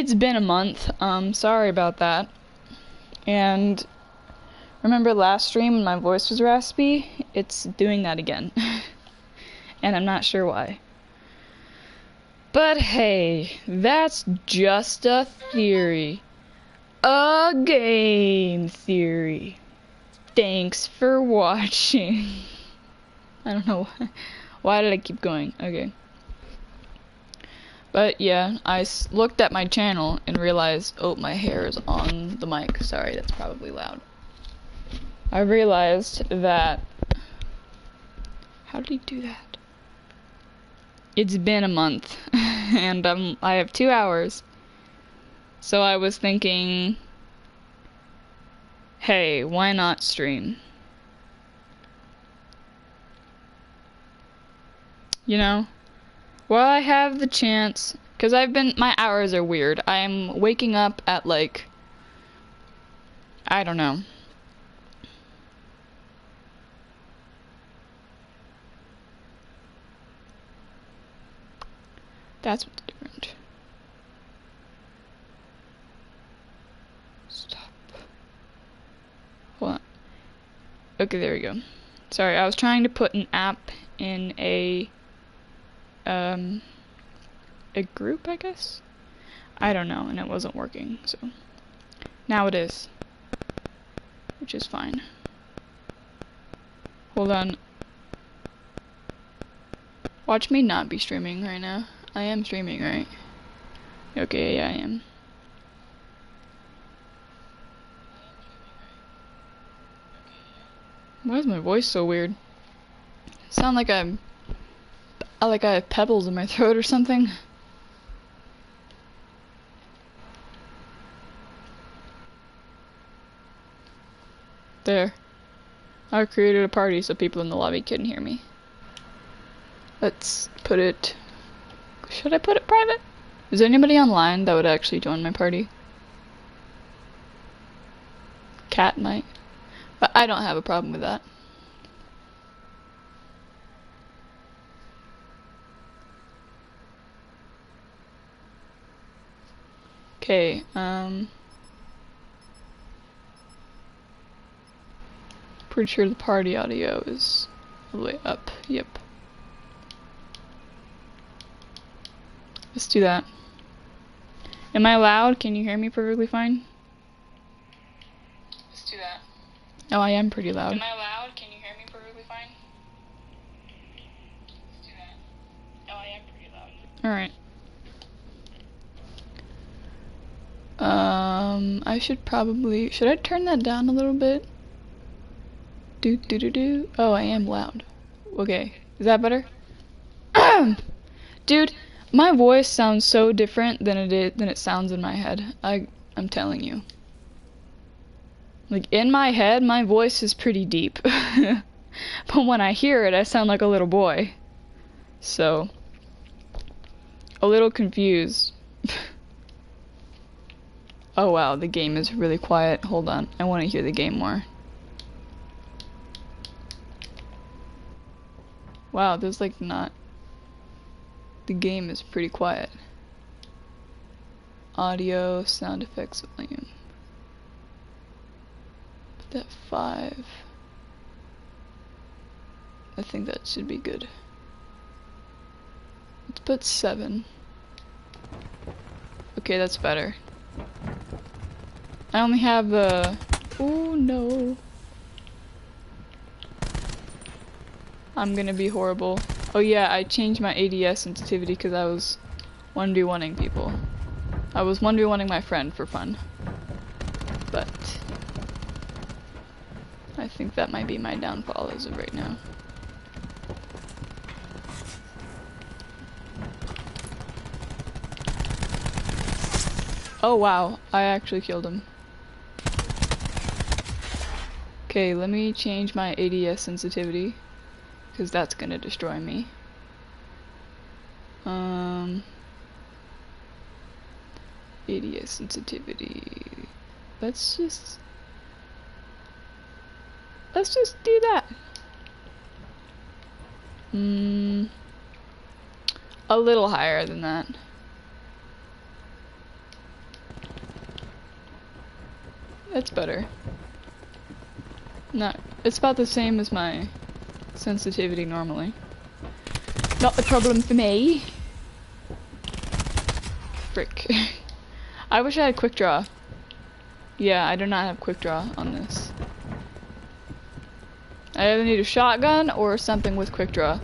It's been a month. Sorry about that. And remember last stream when my voice was raspy? It's doing that again. And I'm not sure why. But hey, that's just a theory. A game theory. Thanks for watching. I don't know why did I keep going? Okay. But yeah, I looked at my channel and realized, oh, my hair is on the mic. Sorry, that's probably loud. I realized that, how did he do that? It's been a month, and I have 2 hours. So I was thinking, hey, why not stream? You know? Well, I have the chance, because my hours are weird. I'm waking up at like, I don't know. That's what's different. Stop. Hold on. Okay, there we go. Sorry, I was trying to put an app in a group, I guess? I don't know, and it wasn't working, so now it is, which is fine. Hold on. Watch me not be streaming right now. I am streaming, right? Okay, yeah, I am. Why is my voice so weird? Sound like I have pebbles in my throat or something. There. I created a party so people in the lobby couldn't hear me. Let's put it... Should I put it private? Is there anybody online that would actually join my party? Cat might. But I don't have a problem with that. Okay, pretty sure the party audio is all the way up. Yep. Let's do that. Am I loud? Can you hear me perfectly fine? Let's do that. Oh, I am pretty loud. Am I loud? Can you hear me perfectly fine? Let's do that. Oh, I am pretty loud. Alright. I should I turn that down a little bit? Oh, I am loud. Okay, is that better? Dude, my voice sounds so different than it sounds in my head. I'm telling you. Like, in my head, my voice is pretty deep. But when I hear it, I sound like a little boy. So, a little confused. Oh wow, the game is really quiet. Hold on, I want to hear the game more. Wow, there's like not... The game is pretty quiet. Audio, sound effects, volume. Put that 5. I think that should be good. Let's put 7. Okay, that's better. I only have the... Oh no. I'm gonna be horrible. Oh yeah, I changed my ADS sensitivity because I was 1v1ing people. I was 1v1ing my friend for fun. But I think that might be my downfall as of right now. Oh wow, I actually killed him. Okay, let me change my ADS sensitivity, because that's gonna destroy me. ADS sensitivity. Let's just do that. A little higher than that. That's better. No, it's about the same as my sensitivity normally. Not a problem for me. Frick. I wish I had quick draw. Yeah, I do not have quick draw on this. I either need a shotgun or something with quick draw.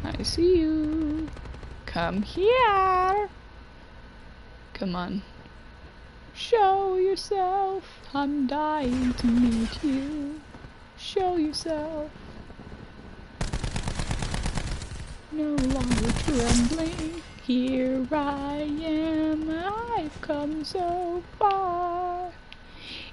I see you. Come here. Come on. Show yourself. I'm dying to meet you. Show yourself. No longer trembling. Here I am. I've come so far.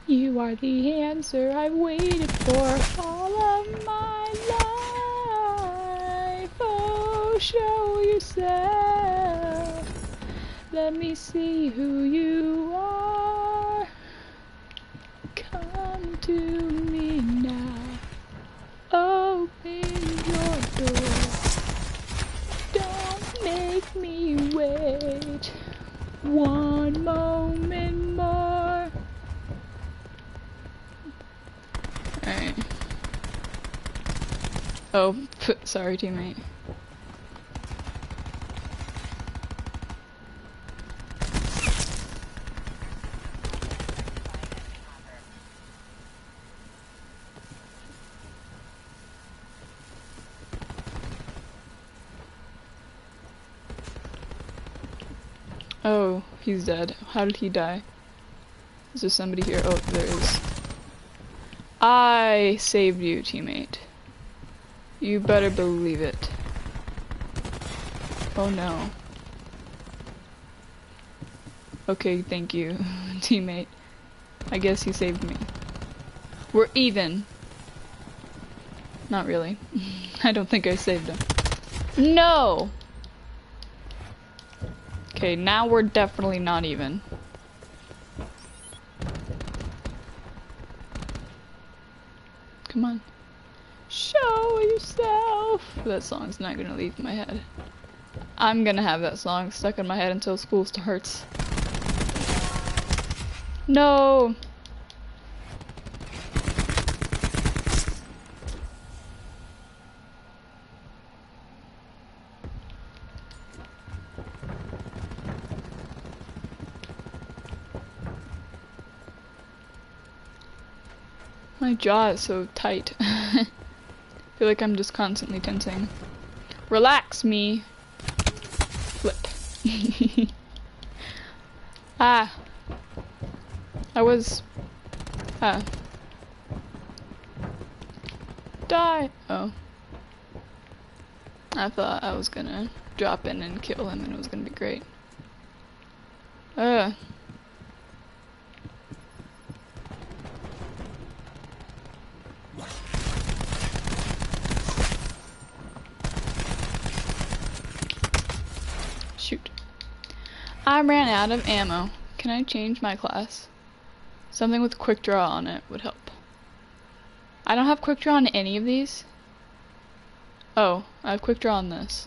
You are the answer I've waited for all of my life. Oh, show yourself. Let me see who you are. Come to me now. Open your door. Don't make me wait one moment more. Alright. Oh, sorry, teammate. Oh, he's dead. How did he die? Is there somebody here? Oh, there is. I saved you, teammate. You better believe it. Oh no. Okay, thank you, teammate. I guess you saved me. We're even. Not really. I don't think I saved him. No! Okay, now we're definitely not even. Come on. Show yourself! That song's not gonna leave my head. I'm gonna have that song stuck in my head until school starts. No! My jaw is so tight. I feel like I'm just constantly tensing. Relax, me. Flip. Ah. I was... Ah. Die! Oh. I thought I was gonna drop in and kill him and it was gonna be great. Shoot. I ran out of ammo. Can I change my class? Something with quick draw on it would help. I don't have quick draw on any of these. Oh, I have quick draw on this.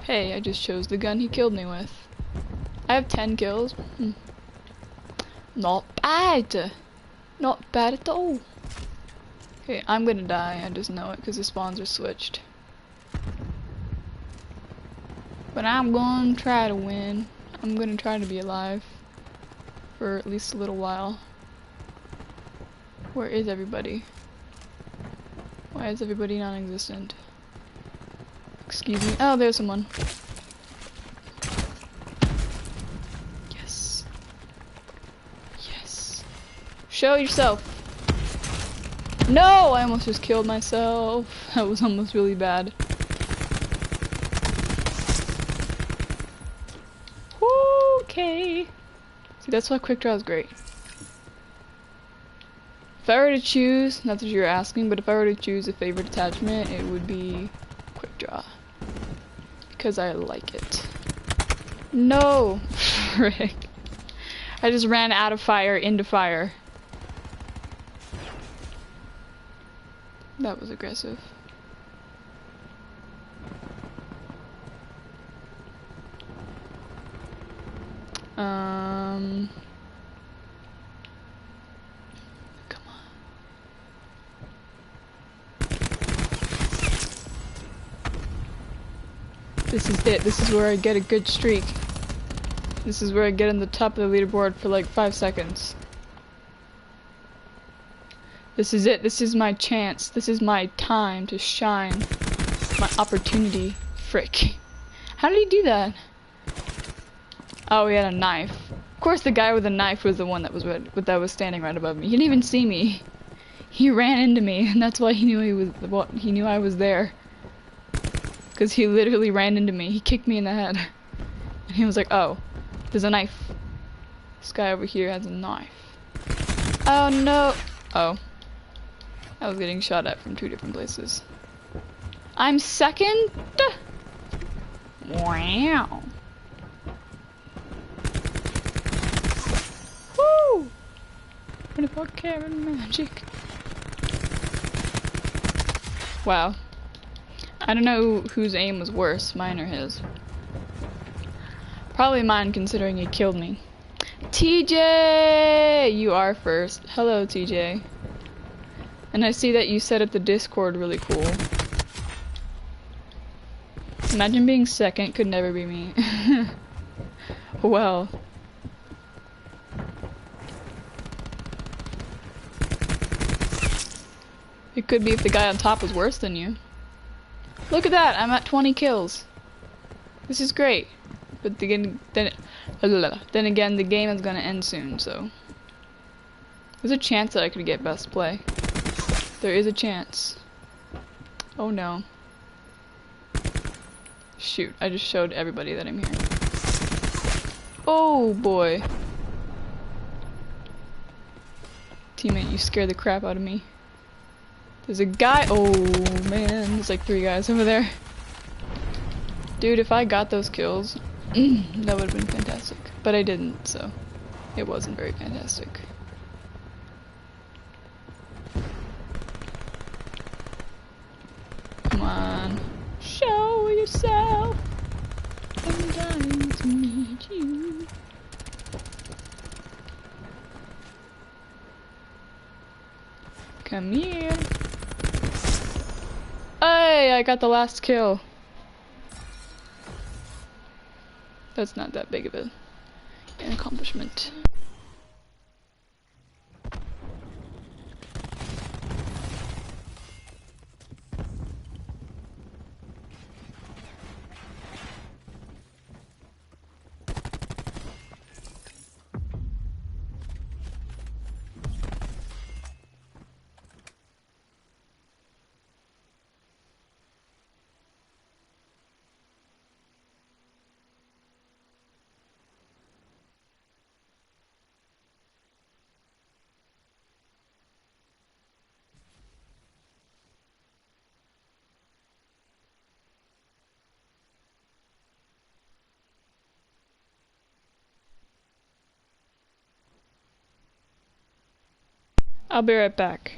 Hey, I just chose the gun he killed me with. I have 10 kills. Not bad. Not bad at all. Okay, I'm gonna die. I just know it because the spawns are switched. But I'm gonna try to win. I'm gonna try to be alive for at least a little while. Where is everybody? Why is everybody non-existent? Excuse me. Oh, there's someone. Yes. Yes. Show yourself. No! I almost just killed myself. That was almost really bad. Okay. See, that's why quick draw is great. If I were to choose, not that you're asking, but if I were to choose a favorite attachment, it would be quick draw. Because I like it. No! Frick. I just ran out of fire into fire. That was aggressive. Come on. This is it. This is where I get a good streak. This is where I get in the top of the leaderboard for like 5 seconds. This is it. This is my chance. This is my time to shine. My opportunity. Frick. How did he do that? Oh, he had a knife. Of course, the guy with the knife was the one that was standing right above me. He didn't even see me. He ran into me, and that's why he knew I was there. Because he literally ran into me. He kicked me in the head. And he was like, oh, there's a knife. This guy over here has a knife. Oh, no. Oh. I was getting shot at from 2 different places. I'm second? Wow. Woo! What about Karen Magic? Wow. I don't know whose aim was worse, mine or his. Probably mine, considering he killed me. TJ! You are first. Hello, TJ. And I see that you set up the Discord really cool. Imagine being second, could never be me. Well. It could be if the guy on top was worse than you. Look at that, I'm at 20 kills. This is great. But then again, the game is gonna end soon, so. There's a chance that I could get best play. There is a chance. Oh no. Shoot, I just showed everybody that I'm here. Oh boy. Teammate, you scared the crap out of me. There's a guy. Oh man, there's like 3 guys over there. Dude, if I got those kills, that would have been fantastic. But I didn't, so it wasn't very fantastic. Come on. Show yourself. I'm dying to meet you. Come here. Hey, I got the last kill. That's not that big of an accomplishment. I'll be right back.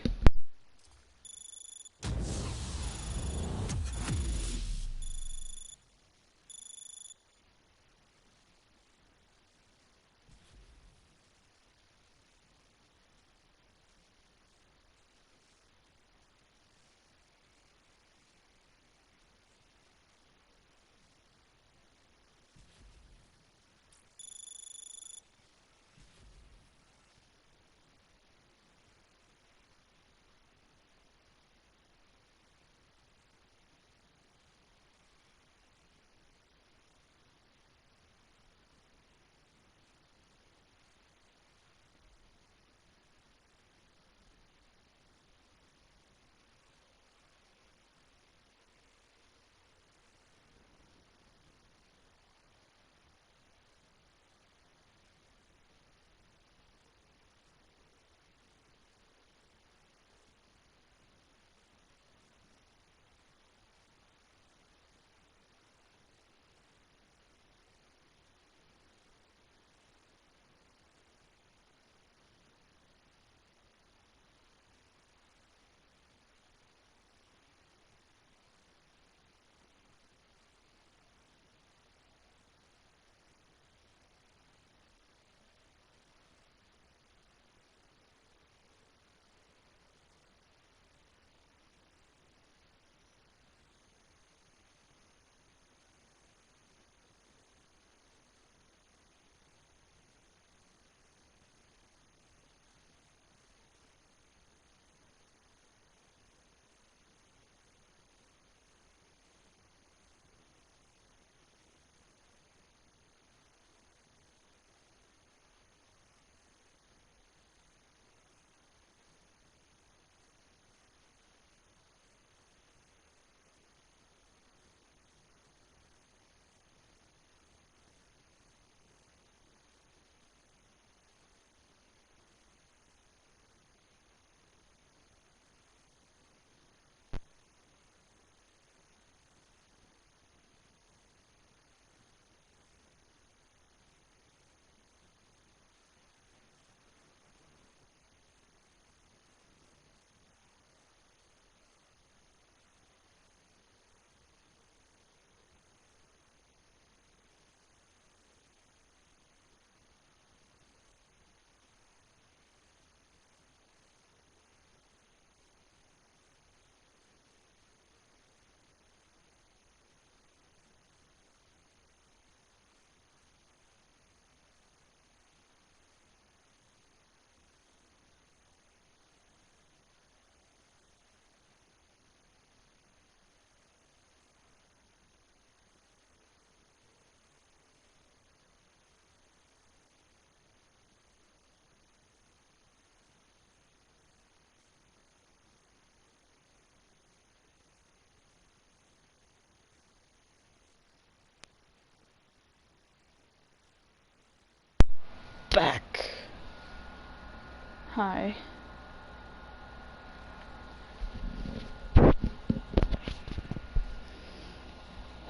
Hi.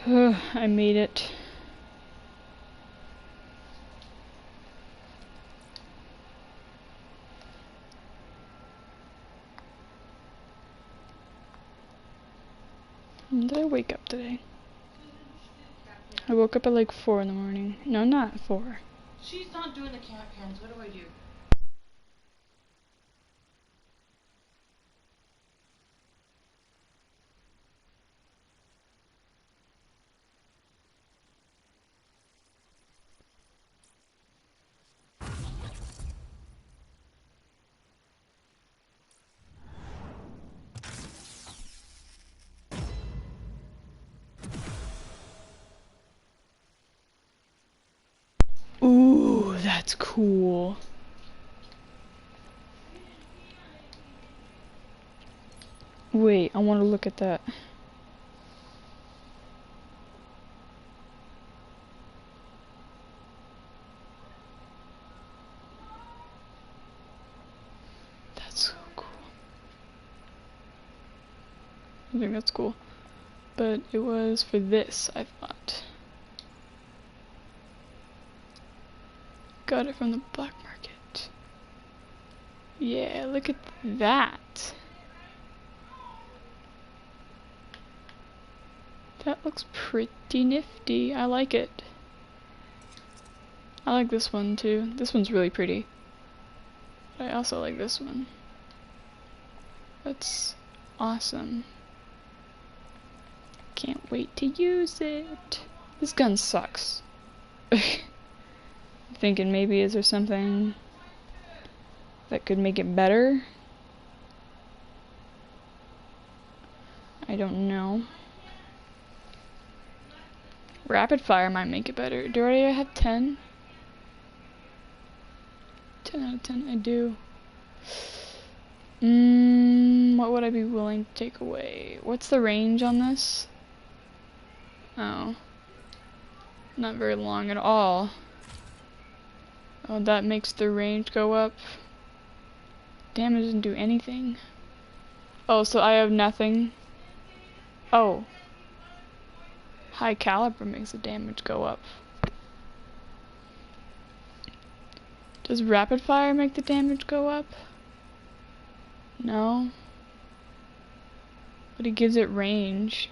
I made it. When did I wake up today? I woke up at like 4 in the morning. No, not 4. She's not doing the cat pans. What do I do? Ooh, that's cool. Wait, I want to look at that. That's so cool. I think that's cool. But it was for this, I thought. Got it from the black market. Yeah, look at that. That looks pretty nifty. I like it. I like this one too. This one's really pretty. But I also like this one. That's awesome. Can't wait to use it. This gun sucks. Thinking maybe is there something that could make it better? I don't know. Rapid fire might make it better. Do I already have 10? 10 out of 10, I do. What would I be willing to take away? What's the range on this? Oh. Not very long at all. Oh, that makes the range go up. Damage doesn't do anything. Oh, so I have nothing. Oh. High caliber makes the damage go up. Does rapid fire make the damage go up? No. But it gives it range.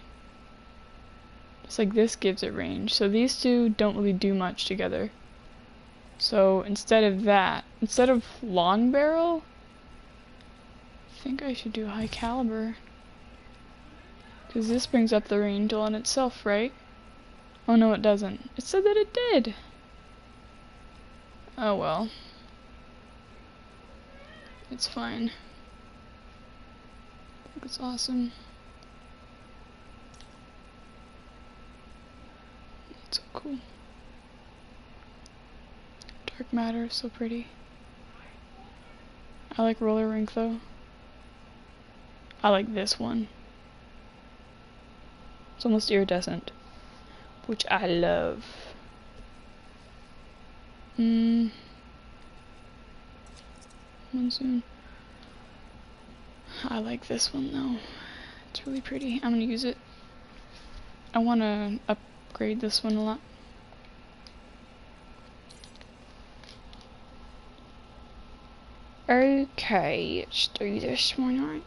Just like this gives it range. So these two don't really do much together. So instead of that, instead of long barrel, I think I should do high caliber. Because this brings up the range all in itself, right? Oh no, it doesn't. It said that it did. Oh well. It's fine. I think it's awesome. It's so cool. Dark matter is so pretty. I like roller rink though. I like this one. It's almost iridescent, which I love. Monsoon. I like this one though. It's really pretty. I'm gonna use it. I wanna upgrade this one a lot. Okay, let's do this one right.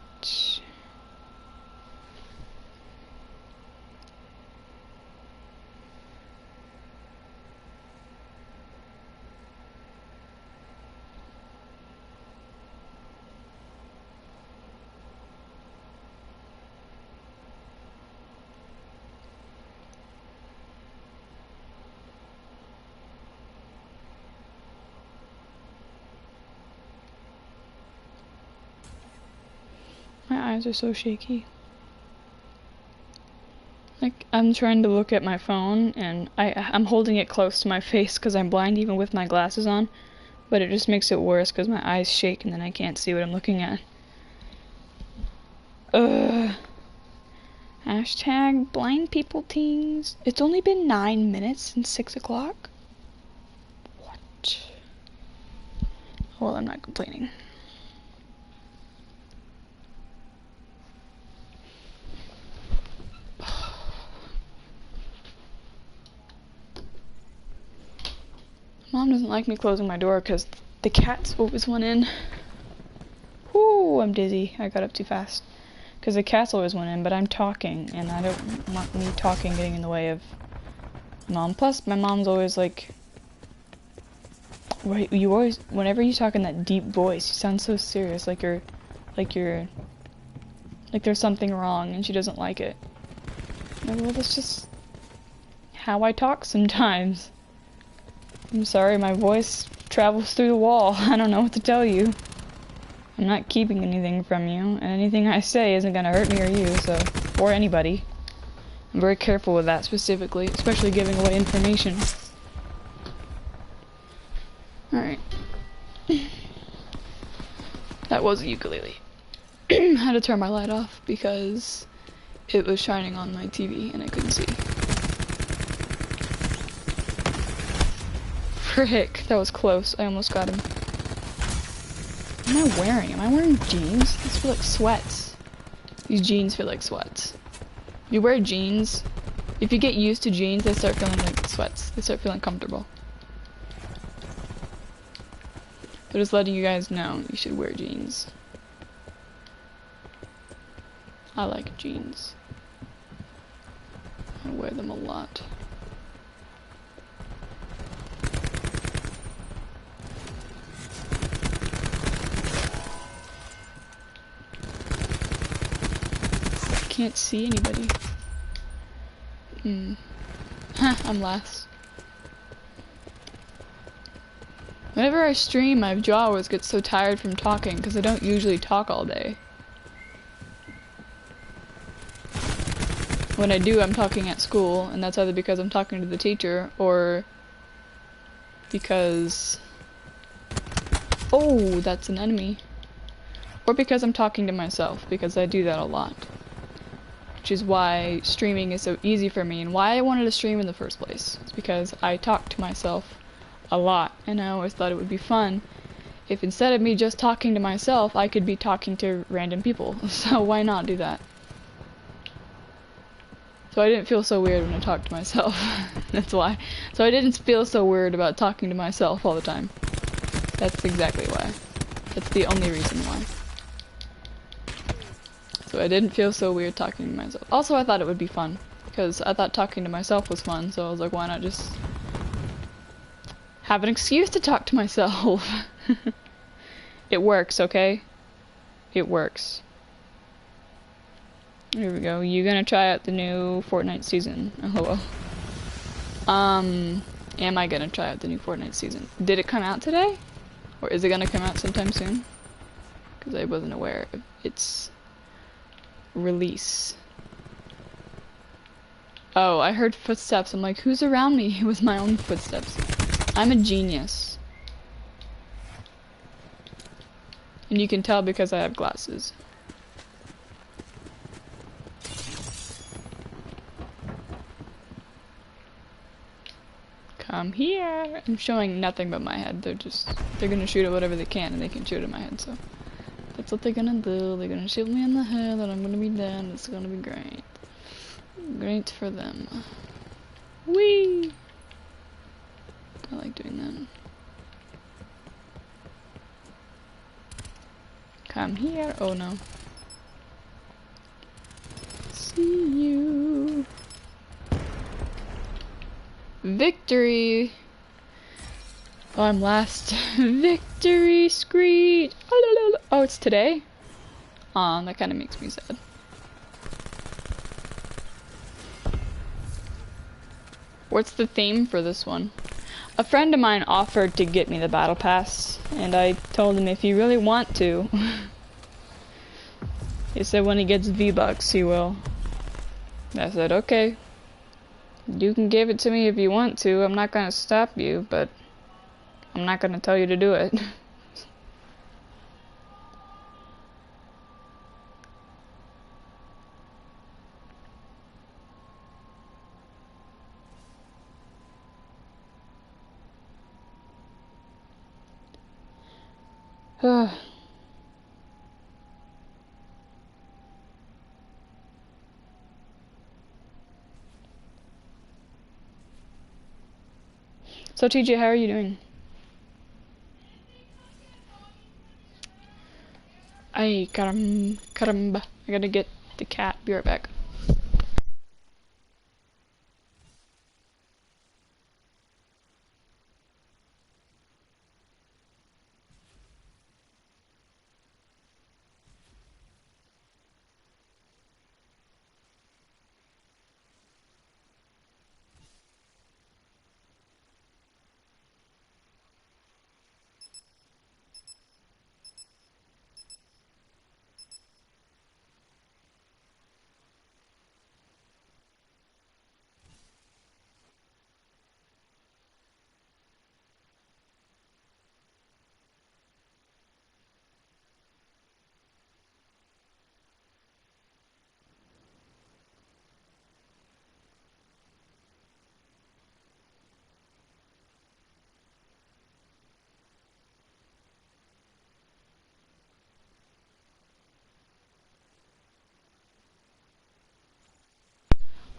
My eyes are so shaky. Like, I'm trying to look at my phone, and I'm holding it close to my face because I'm blind even with my glasses on, but it just makes it worse because my eyes shake and then I can't see what I'm looking at. Ugh. Hashtag blind people teens. It's only been 9 minutes since 6 o'clock? What? Well, I'm not complaining. Mom doesn't like me closing my door because the cats always went in. Whoo, I'm dizzy. I got up too fast. Because the cats always went in, but I'm talking, and I don't want me talking getting in the way of Mom. Plus, my mom's always like, you always, whenever you talk in that deep voice, you sound so serious, like there's something wrong, and she doesn't like it. Well, that's just how I talk sometimes. I'm sorry, my voice travels through the wall. I don't know what to tell you. I'm not keeping anything from you, and anything I say isn't gonna hurt me or you, so, or anybody. I'm very careful with that specifically, especially giving away information. Alright. That was a ukulele. I had to turn my light off because it was shining on my TV and I couldn't see. Frick, that was close. I almost got him. What am I wearing? Am I wearing jeans? These feel like sweats. These jeans feel like sweats. You wear jeans, if you get used to jeans, they start feeling like sweats. They start feeling comfortable. But just letting you guys know, you should wear jeans. I like jeans. I wear them a lot. Can't see anybody. I'm last. Whenever I stream, my jaw always gets so tired from talking because I don't usually talk all day. When I do, I'm talking at school, and that's either because I'm talking to the teacher or because... Oh, that's an enemy. Or because I'm talking to myself, because I do that a lot. Which is why streaming is so easy for me and why I wanted to stream in the first place. It's because I talk to myself a lot and I always thought it would be fun if instead of me just talking to myself, I could be talking to random people. So why not do that? So I didn't feel so weird when I talked to myself. That's why. So I didn't feel so weird about talking to myself all the time. That's exactly why. That's the only reason why. So I didn't feel so weird talking to myself. Also, I thought it would be fun, because I thought talking to myself was fun, so I was like, why not just have an excuse to talk to myself? It works, okay? It works. Here we go. You gonna try out the new Fortnite season? Oh, hello. Am I gonna try out the new Fortnite season? Did it come out today? Or is it gonna come out sometime soon? Because I wasn't aware of its release. Oh, I heard footsteps. I'm like, who's around me with my own footsteps? I'm a genius. And you can tell because I have glasses. Come here. I'm showing nothing but my head. They're gonna shoot at whatever they can, and they can shoot at my head, so. That's what they're gonna do. They're gonna shoot me in the head, and I'm gonna be dead. It's gonna be great. Great for them. Whee! I like doing that. Come here. Oh no. See you. Victory! Oh, I'm last. Victory screech! Oh, it's today? Aw, that kind of makes me sad. What's the theme for this one? A friend of mine offered to get me the battle pass, and I told him if you really want to. He said when he gets V-Bucks, he will. I said, okay. You can give it to me if you want to. I'm not gonna stop you, but I'm not gonna tell you to do it. So TJ, how are you doing? Ay, caramba. I gotta get the cat. Be right back.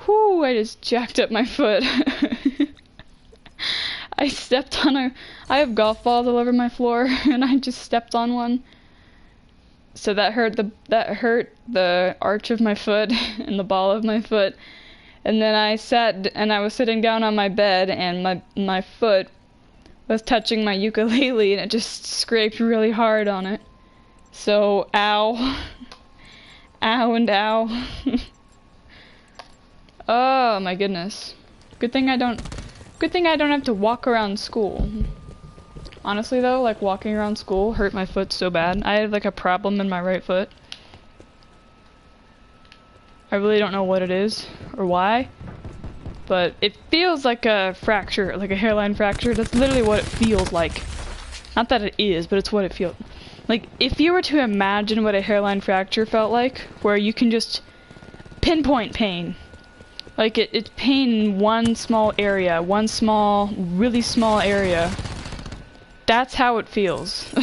Whew, I just jacked up my foot. I stepped on I have golf balls all over my floor, and I just stepped on one. So that hurt the arch of my foot and the ball of my foot. And then I was sitting down on my bed, and my foot was touching my ukulele, and it just scraped really hard on it. So, ow. Ow and ow. Oh my goodness. Good thing I don't have to walk around school. Honestly though, like walking around school hurt my foot so bad. I had like a problem in my right foot. I really don't know what it is or why, but it feels like a fracture, like a hairline fracture. That's literally what it feels like. Not that it is, but it's what it feels like. If you were to imagine what a hairline fracture felt like, where you can just pinpoint pain. Like, it's pain in one small area, really small area. That's how it feels.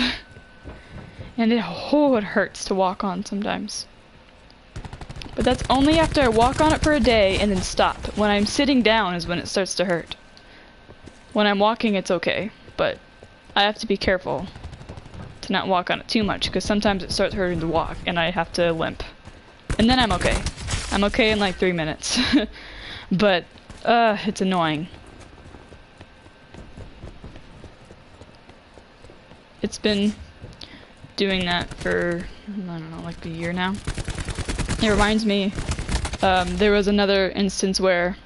And it hurts to walk on sometimes. But that's only after I walk on it for a day and then stop. When I'm sitting down is when it starts to hurt. When I'm walking, it's okay, but I have to be careful to not walk on it too much, because sometimes it starts hurting to walk and I have to limp. And then I'm okay. I'm okay in like 3 minutes. But, it's annoying. It's been doing that for, I don't know, like a year now. It reminds me, there was another instance where,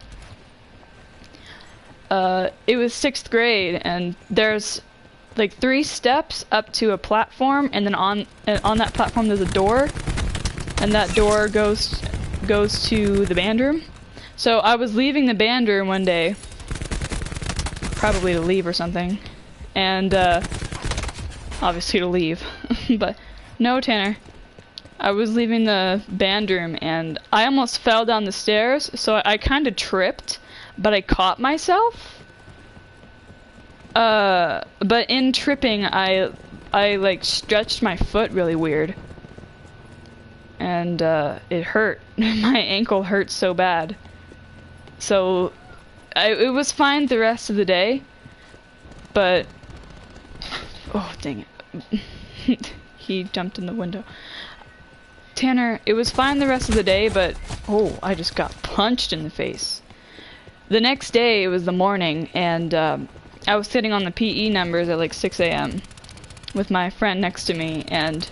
it was 6th grade, and there's like 3 steps up to a platform, and then on that platform there's a door, and that door goes to the band room. So I was leaving the band room one day, probably to leave or something, and obviously to leave, but no, Tanner. I was leaving the band room and I almost fell down the stairs, so I kind of tripped, but I caught myself. But in tripping, I like stretched my foot really weird. And it hurt. My ankle hurt so bad. So it was fine the rest of the day, but oh dang it. He jumped in the window. Tanner, it was fine the rest of the day, but oh, I just got punched in the face. The next day, it was the morning, and I was sitting on the PE numbers at like 6 a.m. with my friend next to me, and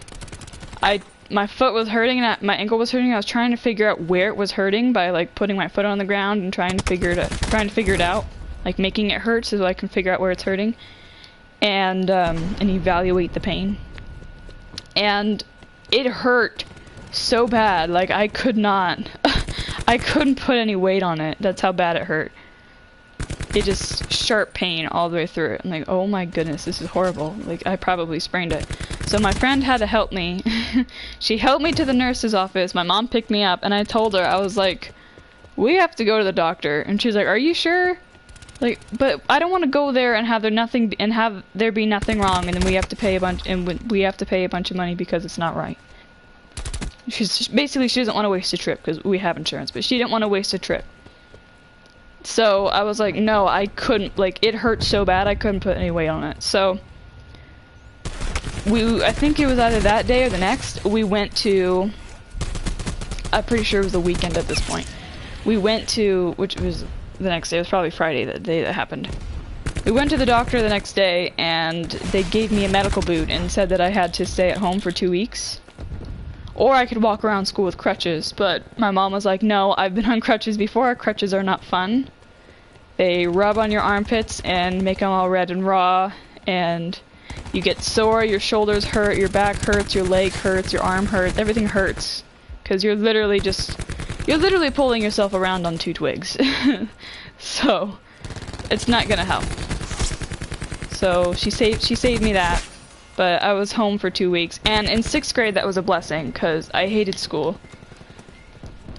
my foot was hurting and my ankle was hurting. I was trying to figure out where it was hurting by like putting my foot on the ground and trying to figure it out, like making it hurt so I can figure out where it's hurting, and evaluate the pain. And it hurt so bad, like I couldn't put any weight on it. That's how bad it hurt. It just sharp pain all the way through it. I'm like, oh my goodness, this is horrible. Like, I probably sprained it. So my friend had to help me. She helped me to the nurse's office. My mom picked me up, and I told her, I was like, we have to go to the doctor. And she's like, are you sure? Like, but I don't want to go there and have there be nothing wrong, and then we have to pay a bunch of money because it's not right. She doesn't want to waste a trip because we have insurance, but she didn't want to waste a trip. So I was like, no, I couldn't, like, it hurt so bad I couldn't put any weight on it. So I think it was either that day or the next, we went to, I'm pretty sure it was the weekend at this point. We went to, which was the next day, it was probably Friday, that day that happened. We went to the doctor the next day, and they gave me a medical boot and said that I had to stay at home for 2 weeks. Or I could walk around school with crutches, but my mom was like, no, I've been on crutches before, crutches are not fun. They rub on your armpits and make them all red and raw, and you get sore, your shoulders hurt, your back hurts, your leg hurts, your arm hurts, everything hurts. Because you're literally pulling yourself around on 2 twigs. So, it's not gonna help. So, she saved me that. But I was home for 2 weeks, and in 6th grade that was a blessing, because I hated school.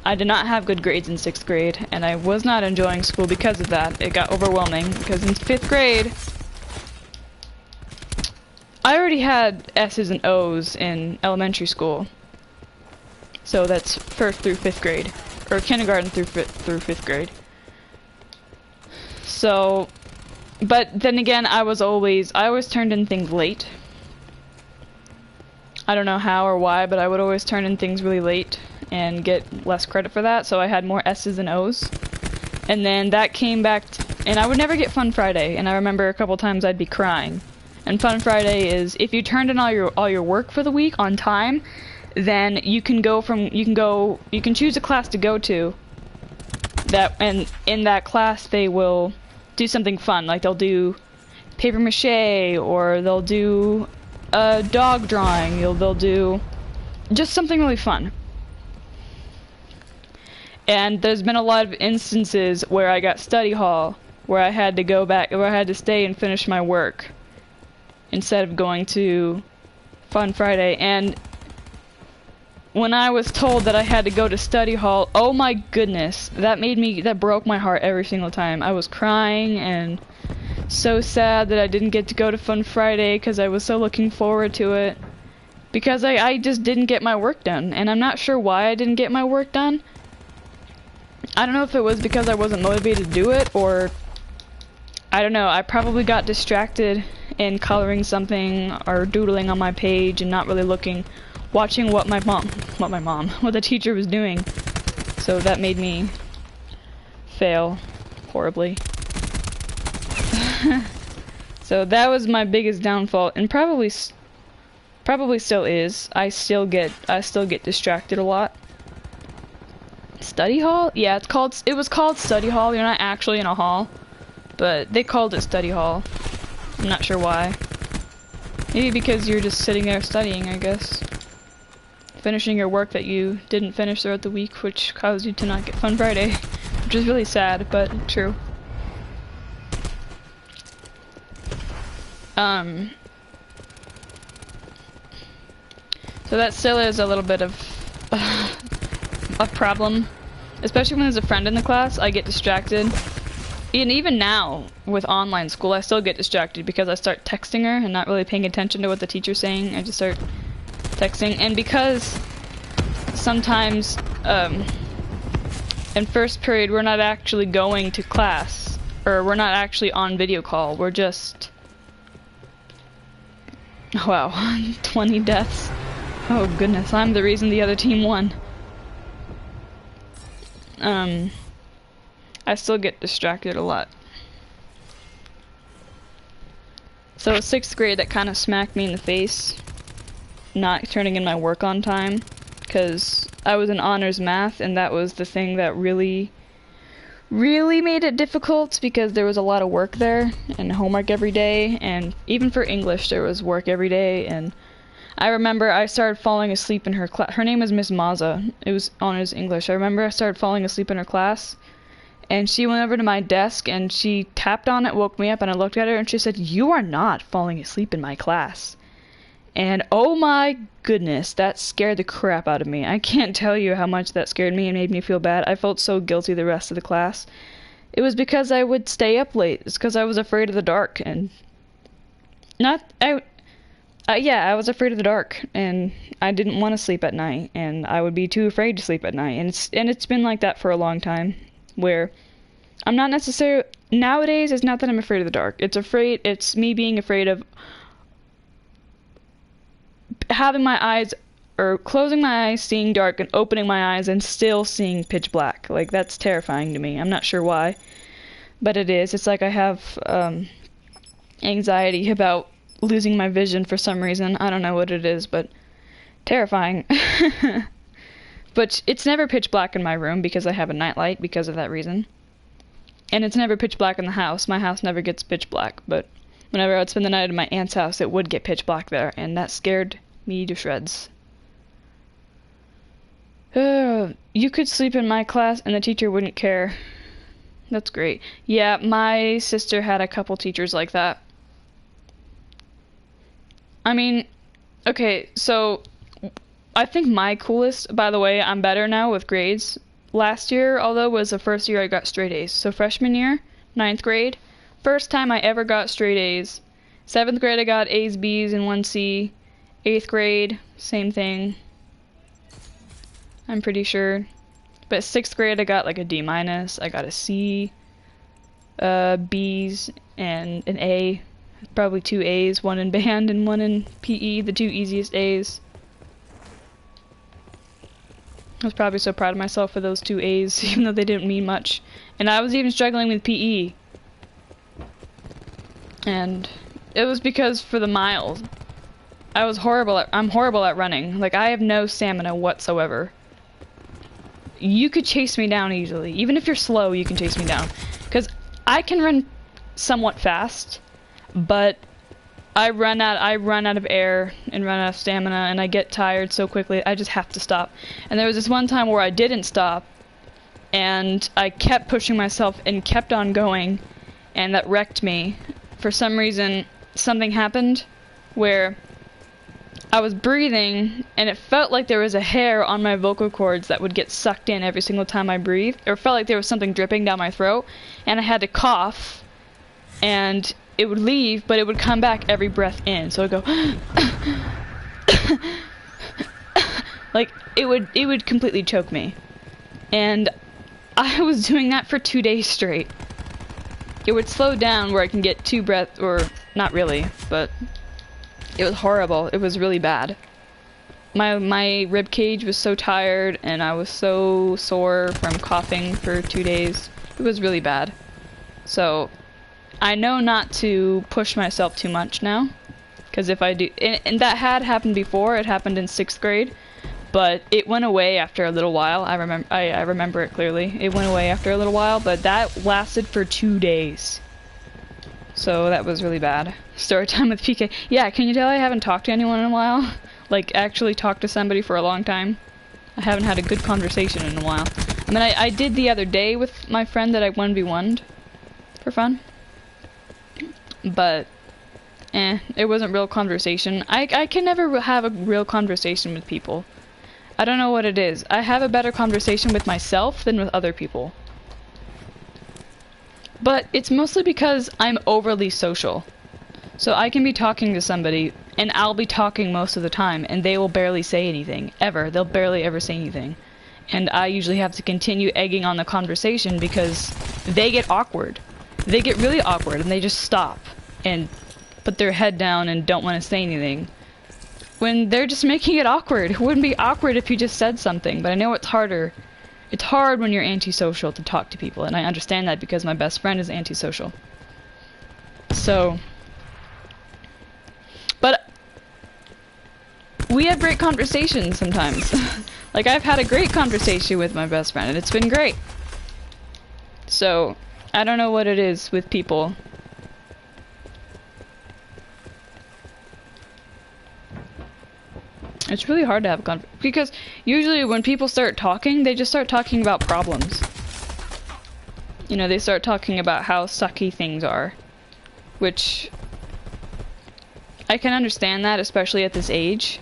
I did not have good grades in 6th grade, and I was not enjoying school because of that. It got overwhelming, because in 5th grade, I already had S's and O's in elementary school. So that's 1st through 5th grade, or kindergarten through 5th grade. So, but then again, I always turned in things late. I don't know how or why, but I would always turn in things really late and get less credit for that, so I had more S's and O's. And then that came back, and I would never get Fun Friday, and I remember a couple times I'd be crying. And Fun Friday is, if you turned in all your work for the week on time, then you can choose a class to go to, and in that class they will do something fun, like they'll do paper mache, or they'll do a dog drawing, they'll do just something really fun. And there's been a lot of instances where I got study hall, where I had to stay and finish my work instead of going to Fun Friday. And when I was told that I had to go to study hall, oh my goodness, that broke my heart every single time. I was crying and so sad that I didn't get to go to Fun Friday because I was so looking forward to it. Because I just didn't get my work done, and I'm not sure why I didn't get my work done. I don't know if it was because I wasn't motivated to do it, or I don't know, I probably got distracted in coloring something or doodling on my page and not really watching what the teacher was doing. So that made me fail horribly. So that was my biggest downfall, and probably still is. I still get distracted a lot. Study hall? Yeah, it was called study hall. You're not actually in a hall, but they called it study hall. I'm not sure why. Maybe because you're just sitting there studying, I guess. Finishing your work that you didn't finish throughout the week, which caused you to not get Fun Friday, which is really sad, but true. So that still is a little bit of a problem, especially when there's a friend in the class. I get distracted, and even now with online school I still get distracted because I start texting her and not really paying attention to what the teacher's saying. I just start texting, and because sometimes in first period we're not actually going to class, or we're not actually on video call, we're just, wow, 20 deaths. Oh goodness, I'm the reason the other team won. I still get distracted a lot. So 6th grade, that kind of smacked me in the face, not turning in my work on time, because I was in honors math, and that was the thing that really made it difficult, because there was a lot of work there, and homework every day, and even for English there was work every day. And I remember I started falling asleep in her class. Her name was Miss Maza. It was honors English. I remember I started falling asleep in her class, and she went over to my desk and she tapped on it, woke me up, and I looked at her and she said, "You are not falling asleep in my class." And oh my goodness, that scared the crap out of me. I can't tell you how much that scared me and made me feel bad. I felt so guilty the rest of the class. It was because I would stay up late. It's because I was afraid of the dark, and I was afraid of the dark, and I didn't want to sleep at night, and I would be too afraid to sleep at night, and it's been like that for a long time, where I'm not necessarily, nowadays it's not that I'm afraid of the dark, it's me being afraid of having my eyes, or closing my eyes, seeing dark, and opening my eyes and still seeing pitch black. Like, that's terrifying to me. I'm not sure why, but it is. It's like I have anxiety about losing my vision for some reason. I don't know what it is, but terrifying. But it's never pitch black in my room because I have a nightlight because of that reason. And it's never pitch black in the house. My house never gets pitch black, but whenever I would spend the night at my aunt's house, it would get pitch black there, and that scared me to shreds. You could sleep in my class and the teacher wouldn't care. That's great. Yeah, my sister had a couple teachers like that. I mean, okay, so I think my coolest, by the way, I'm better now with grades. Last year, although, was the first year I got straight A's. So freshman year, 9th grade, first time I ever got straight A's. 7th grade I got A's, B's, and 1 C. 8th grade, same thing. I'm pretty sure. But 6th grade I got like a D-. I got a C, B's, and an A. Probably 2 A's, 1 in band and 1 in PE, the 2 easiest A's. I was probably so proud of myself for those 2 A's, even though they didn't mean much. And I was even struggling with PE. And it was because for the miles, I'm horrible at running. Like, I have no stamina whatsoever. You could chase me down easily. Even if you're slow, you can chase me down. Because I can run somewhat fast, but I run out of air and run out of stamina, and I get tired so quickly, I just have to stop. And there was this one time where I didn't stop, and I kept pushing myself and kept on going, and that wrecked me. For some reason, something happened where I was breathing, and it felt like there was a hair on my vocal cords that would get sucked in every single time I breathed, or it felt like there was something dripping down my throat, and I had to cough, and it would leave, but it would come back every breath in. So it'd go like it would completely choke me. And I was doing that for 2 days straight. It would slow down where I can get 2 breaths, or not really, but it was horrible. It was really bad. My rib cage was so tired, and I was so sore from coughing for 2 days. It was really bad. So I know not to push myself too much now, because if I do, and that had happened before. It happened in 6th grade, but it went away after a little while. I remember it clearly. It went away after a little while, but that lasted for 2 days. So that was really bad. Story time with PK. Yeah, can you tell I haven't talked to anyone in a while? Like, actually talked to somebody for a long time. I haven't had a good conversation in a while. I mean, I did the other day with my friend that I 1v1'd for fun. But, it wasn't real conversation. I can never have a real conversation with people. I don't know what it is. I have a better conversation with myself than with other people. But it's mostly because I'm overly social. So I can be talking to somebody, and I'll be talking most of the time, and they will barely say anything, ever. They'll barely ever say anything. And I usually have to continue egging on the conversation because they get awkward. They get really awkward, and they just stop and put their head down and don't want to say anything. When they're just making it awkward. It wouldn't be awkward if you just said something, but I know it's harder. It's hard when you're antisocial to talk to people, and I understand that because my best friend is antisocial. So, but we have great conversations sometimes. Like, I've had a great conversation with my best friend, and it's been great. So, I don't know what it is with people. It's really hard to have a conversation, because usually when people start talking, they just start talking about problems. You know, they start talking about how sucky things are. Which, I can understand that, especially at this age.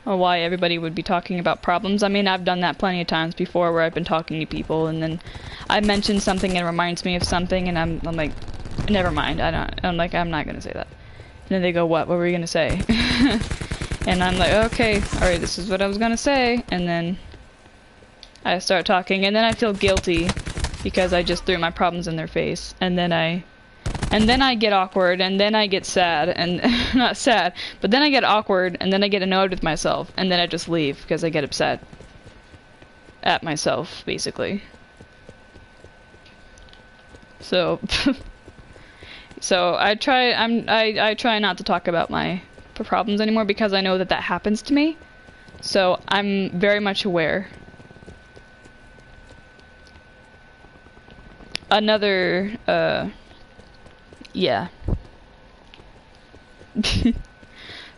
Or why everybody would be talking about problems. I mean, I've done that plenty of times before where I've been talking to people and then I mention something and it reminds me of something and I'm like, never mind, I'm not gonna say that. And then they go, what were you gonna say? And I'm like, okay, alright, this is what I was gonna say. And then I start talking and then I feel guilty because I just threw my problems in their face. And then I And then I get awkward, and then I get sad, and not sad, but then I get awkward, and then I get annoyed with myself, and then I just leave because I get upset at myself, basically. So, so I try not to talk about my problems anymore because I know that that happens to me. So I'm very much aware. Another, yeah.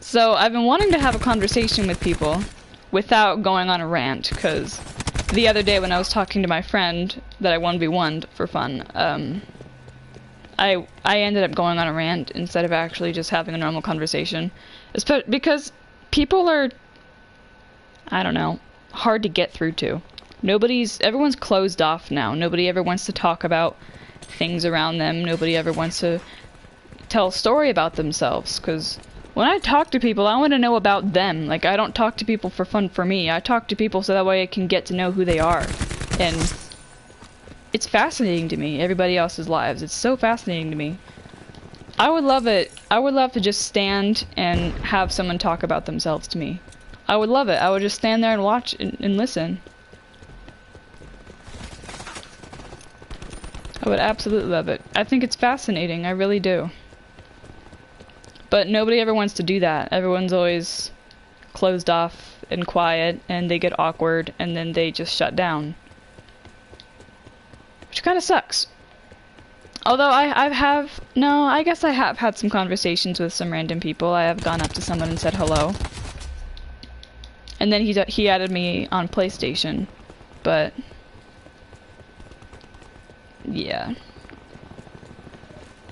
So I've been wanting to have a conversation with people without going on a rant, because the other day when I was talking to my friend that I 1v1'd for fun, I ended up going on a rant instead of actually just having a normal conversation. Because people are, I don't know, hard to get through to. Everyone's closed off now. Nobody ever wants to talk about things around them. Nobody ever wants to tell a story about themselves, because when I talk to people, I want to know about them. Like, I don't talk to people for fun for me. I talk to people so that way I can get to know who they are. And it's fascinating to me, everybody else's lives. It's so fascinating to me. I would love it. I would love to just stand and have someone talk about themselves to me. I would love it. I would just stand there and watch and listen. I would absolutely love it. I think it's fascinating. I really do. But nobody ever wants to do that. Everyone's always closed off and quiet, and they get awkward, and then they just shut down. Which kind of sucks. Although I guess I have had some conversations with some random people. I have gone up to someone and said hello. And then he added me on PlayStation. But yeah.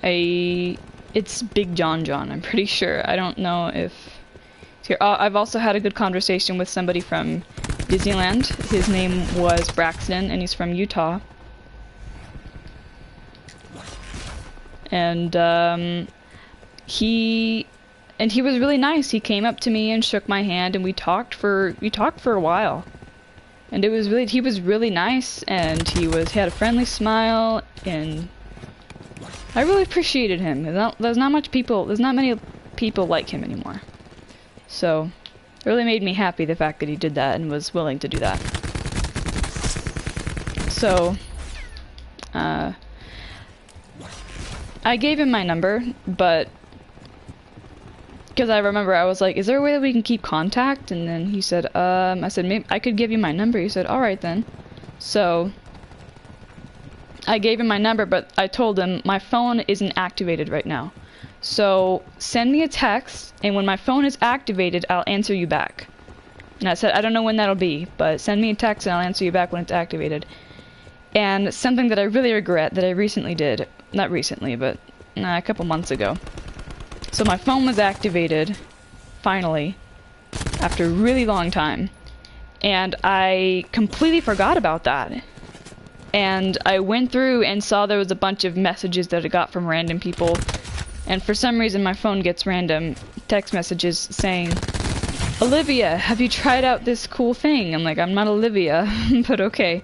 It's Big John, I'm pretty sure. I don't know if it's here. I've also had a good conversation with somebody from Disneyland. His name was Braxton, and he's from Utah. And he was really nice. He came up to me and shook my hand, and we talked for a while. And he was really nice, and he had a friendly smile, and I really appreciated him. There's not many people like him anymore. So it really made me happy, the fact that he did that and was willing to do that. So I gave him my number, but because I remember I was like, is there a way that we can keep contact? And then he said, I said, maybe I could give you my number. He said, alright then. So I gave him my number, but I told him my phone isn't activated right now. So send me a text, and when my phone is activated, I'll answer you back. And I said, I don't know when that'll be, but send me a text and I'll answer you back when it's activated. And something that I really regret that I recently did, not recently, but a couple months ago. So my phone was activated, finally, after a really long time. And I completely forgot about that. And I went through and saw there was a bunch of messages that I got from random people. And for some reason my phone gets random text messages saying, Olivia, have you tried out this cool thing? I'm like, I'm not Olivia, but okay.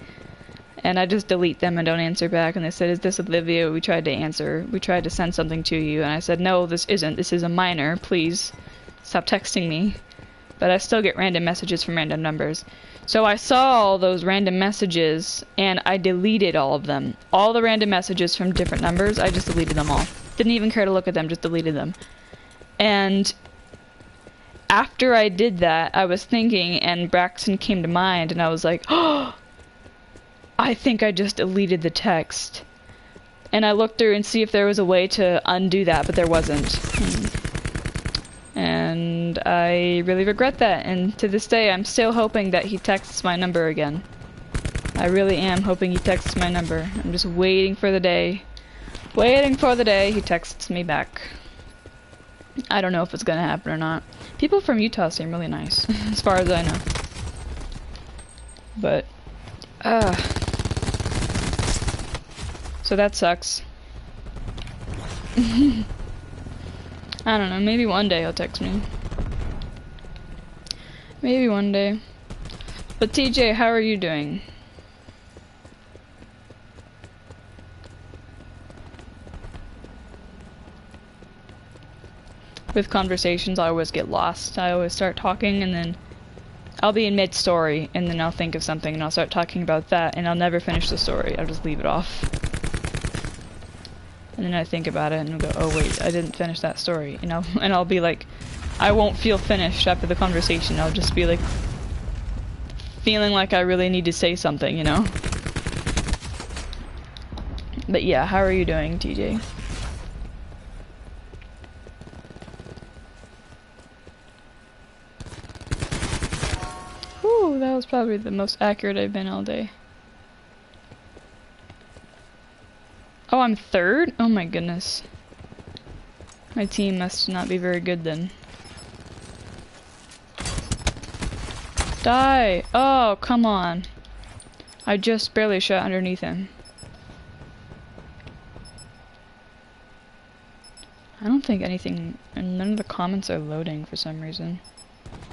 And I just delete them and don't answer back. And they said, is this Olivia? We tried to send something to you. And I said, no, this isn't. This is a minor. Please stop texting me. But I still get random messages from random numbers. So I saw all those random messages and I deleted all of them. All the random messages from different numbers, I just deleted them all. Didn't even care to look at them, just deleted them. And after I did that, I was thinking, and Braxton came to mind, and I was like, oh, I think I just deleted the text. And I looked through and see if there was a way to undo that, but there wasn't. And I really regret that, and to this day I'm still hoping that he texts my number again. I really am hoping he texts my number. I'm just waiting for the day. Waiting for the day he texts me back. I don't know if it's gonna happen or not. People from Utah seem really nice, as far as I know. But, so that sucks. I don't know, maybe one day he'll text me. Maybe one day. But TJ, how are you doing? with conversations, I always get lost. I always start talking and then I'll be in mid-story and then I'll think of something and I'll start talking about that and I'll never finish the story. I'll just leave it off. And then I think about it and I'll go, oh wait, I didn't finish that story, you know? And I'll be like, I won't feel finished after the conversation. I'll just be like, feeling like I really need to say something, you know? But yeah, how are you doing, TJ? Whew, that was probably the most accurate I've been all day. Oh, I'm third? Oh my goodness. My team must not be very good then. Die! Oh, come on. I just barely shot underneath him. I don't think anything, and none of the comments are loading for some reason.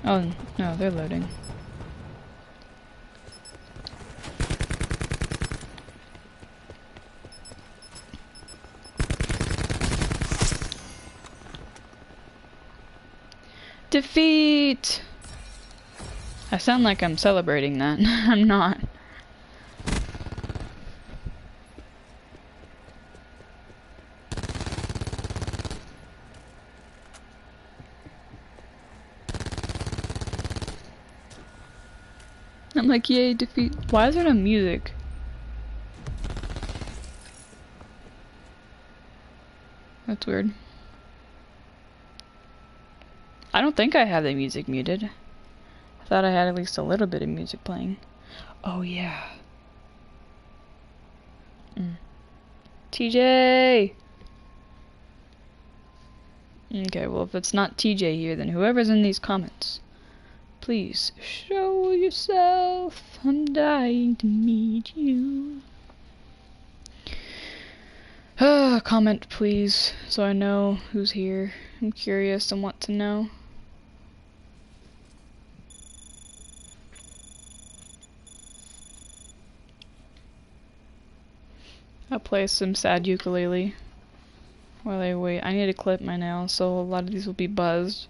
Oh, no, they're loading. Defeat! I sound like I'm celebrating that. I'm not. I'm like, yay, defeat. Why is there no music? That's weird. I don't think I have the music muted. I thought I had at least a little bit of music playing. Oh, yeah. TJ! Okay, well, if it's not TJ here, then whoever's in these comments, please show yourself. I'm dying to meet you. Comment, please, so I know who's here. I'm curious and want to know. I'll play some sad ukulele while I wait. I need to clip my nails, so a lot of these will be buzzed.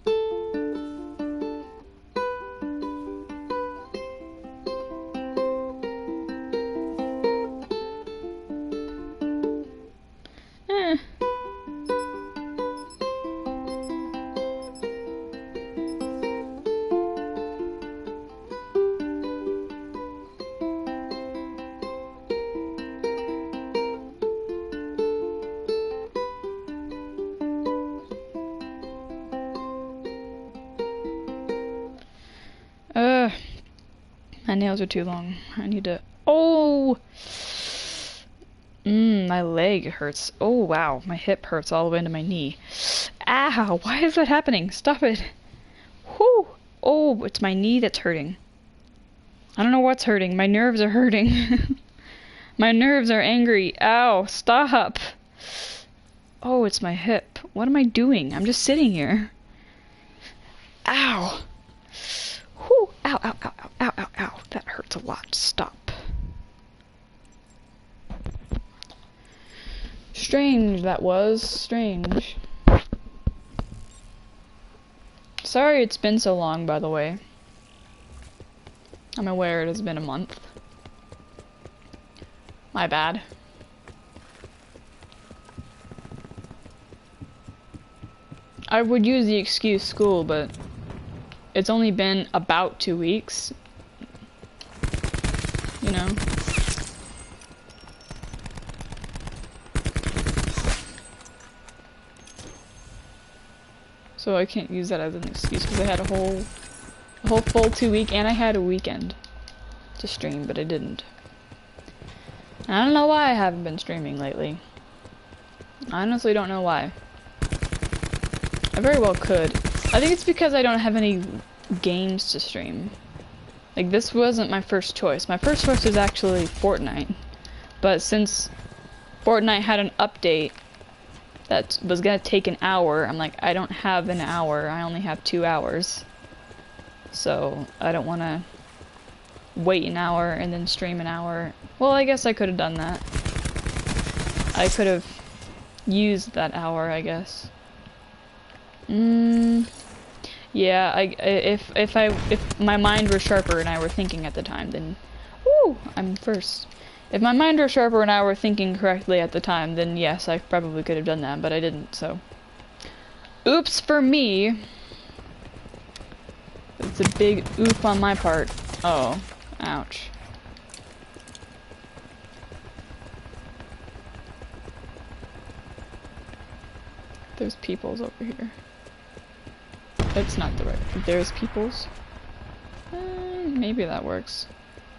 My nails are too long. I need to... Oh! My leg hurts. Oh, wow. My hip hurts all the way into my knee. Ow! Why is that happening? Stop it! Whew! Oh, it's my knee that's hurting. I don't know what's hurting. My nerves are hurting. My nerves are angry. Ow! Stop! Oh, it's my hip. What am I doing? I'm just sitting here. Ow! Whew! Ow, ow, ow, ow, ow, ow, ow. That hurts a lot. Stop. Strange, that was. Strange. Sorry it's been so long, by the way. I'm aware it has been a month. My bad. I would use the excuse school, but it's only been about 2 weeks. You know? So I can't use that as an excuse because I had a whole full 2 week and I had a weekend to stream, but I didn't. I don't know why I haven't been streaming lately. I honestly don't know why. I very well could. I think it's because I don't have any games to stream. Like, this wasn't my first choice. My first choice was actually Fortnite. But since Fortnite had an update that was gonna take an hour, I'm like, I don't have an hour. I only have 2 hours. So, I don't want to wait an hour and then stream an hour. Well, I guess I could have done that. I could have used that hour, I guess. Yeah, if my mind were sharper and I were thinking at the time, then woo, I'm first. If my mind were sharper and I were thinking correctly at the time, then yes, I probably could have done that, but I didn't, so. Oops for me. It's a big oop on my part. Oh, ouch. There's peoples over here. That's not the right. There's peoples. Maybe that works.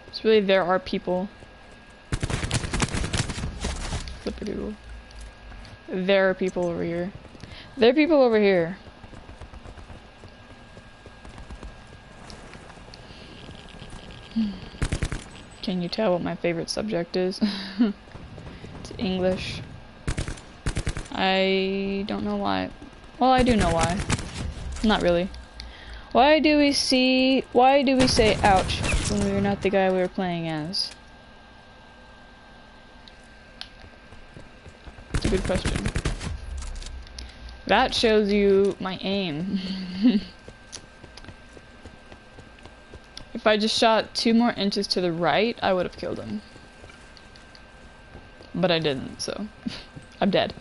It's really there are people. Flipperdoodle. There are people over here. There are people over here. Can you tell what my favorite subject is? It's English. I don't know why. Well, I do know why. Not really. Why do we say ouch when we were not the guy we were playing as? That's a good question. That shows you my aim. If I just shot 2 more inches to the right, I would have killed him. But I didn't, so I'm dead.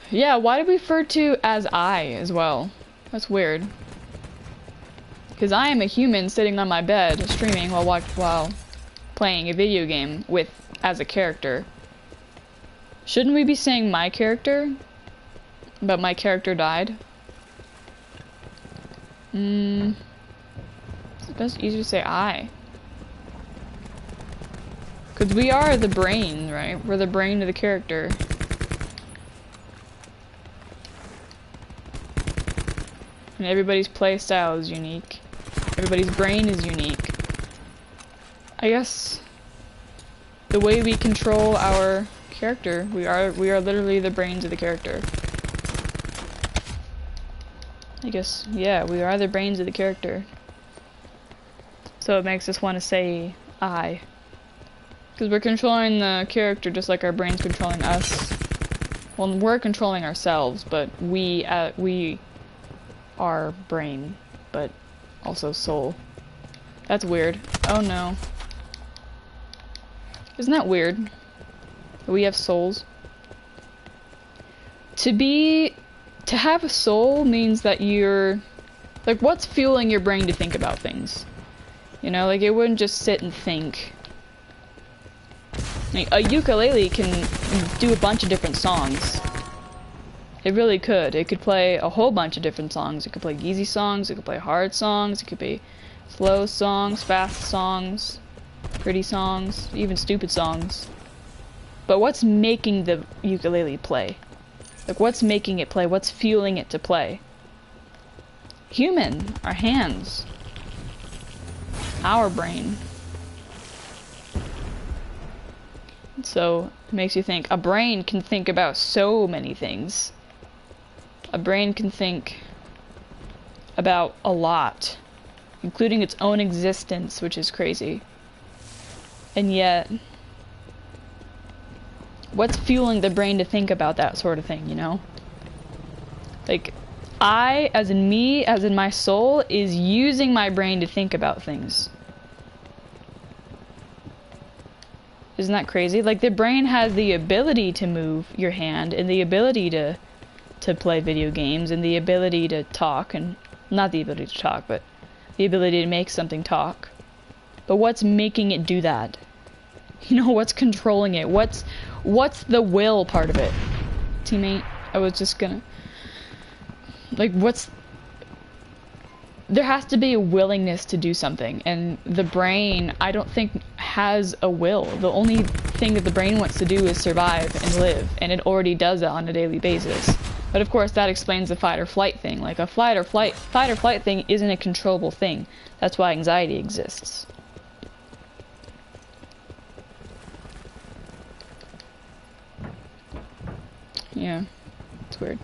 Yeah, why do we refer to as I as well? That's weird. Because I am a human sitting on my bed streaming while playing a video game as a character. Shouldn't we be saying my character? But my character died? It's best easier to say I. Because we are the brain, right? We're the brain of the character. And everybody's playstyle is unique. Everybody's brain is unique. I guess the way we control our character, we are literally the brains of the character. I guess, yeah, we are the brains of the character. So it makes us want to say I. Because we're controlling the character just like our brain's controlling us. Well, we're controlling ourselves, but we are brain, but also soul. That's weird. Oh no. Isn't that weird? We have souls. To have a soul means that you're, like, what's fueling your brain to think about things? You know, like, it wouldn't just sit and think. Like, a ukulele can do a bunch of different songs. It really could. It could play a whole bunch of different songs. It could play easy songs, it could play hard songs, it could be slow songs, fast songs, pretty songs, even stupid songs. But what's making the ukulele play? Like, what's making it play? What's fueling it to play? Human. Our hands. Our brain. So, it makes you think. A brain can think about so many things. A brain can think about a lot, including its own existence, which is crazy. And yet, what's fueling the brain to think about that sort of thing, you know? Like, I, as in me, as in my soul, is using my brain to think about things. Isn't that crazy? Like, the brain has the ability to move your hand, and the ability to play video games, and the ability to talk, and not the ability to talk, but the ability to make something talk. But what's making it do that? You know, what's controlling it? What's the will part of it? Teammate, I was just gonna... Like, there has to be a willingness to do something, and the brain, I don't think, has a will. The only thing that the brain wants to do is survive and live, and it already does that on a daily basis. But of course, that explains the fight or flight thing. Like, a fight or flight thing isn't a controllable thing. That's why anxiety exists. Yeah, it's weird.